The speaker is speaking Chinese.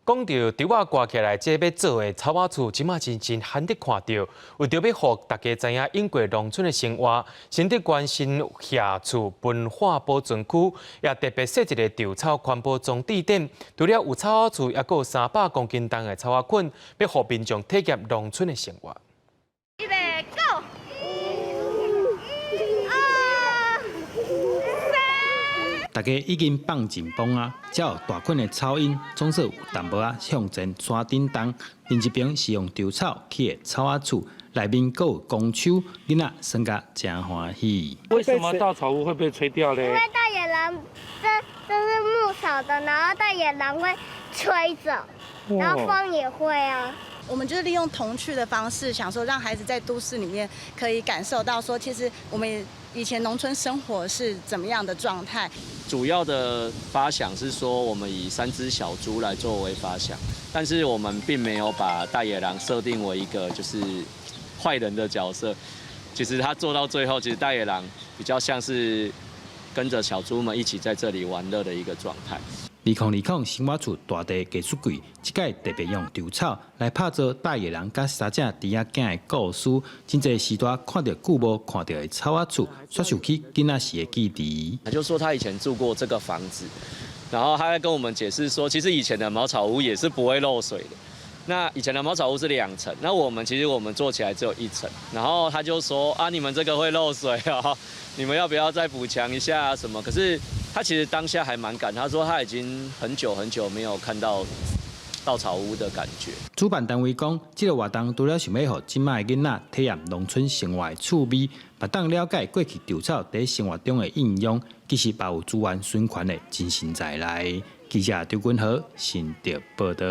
讲到稻仔挂起来，这要做的草仔厝，即马真罕得看到。为着要互大家知影英国农村的生活，新竹县新社厝文化保存区也特别设一个稻草环保装置点。除了有草仔厝，也有300公斤重的草仔捆，要互民众体验农村的生活。预备，Go！大家已经放进帮啊，才有大捆的草因，总是有淡薄仔向前山顶动。另一边是用稻草起的草仔厝，内面还有公树，囡仔生甲真欢喜。为什么稻草屋会被吹掉呢？因为大野狼这是牧草的，然后大野狼会吹走，然后风也会啊。我们就是利用童趣的方式，想说让孩子在都市里面可以感受到说，其实我们以前农村生活是怎么样的状态。主要的发想是说，我们以3只小猪来作为发想，但是我们并没有把大野狼设定为一个就是坏人的角色。其实他做到最后，其实大野狼比较像是跟着小猪们一起在这里玩乐的一个状态。2020生活厝大地艺术柜，这届特别用稻草来拍做大野狼甲3只猪仔囝的故事，真侪时代看到久无看到的草仔厝，刷想起囡仔时的记忆。他就说他以前住过这个房子，然后他在跟我们解释说，其实以前的茅草屋也是不会漏水的。那以前的茅草屋是2层，那我们做起来只有1层，然后他就说啊，你们这个会漏水哦，你们要不要再补强一下啊什么？可是他其实当下还蛮感，他说他已经很久没有看到稻草屋的感觉。主办单位讲，这个活动除了想要让今卖囡仔体验农村生活的趣味，也当了解过去稻草在生活中的应用，其实也有资源循环的精神在内。记者刘君豪，新竹报道。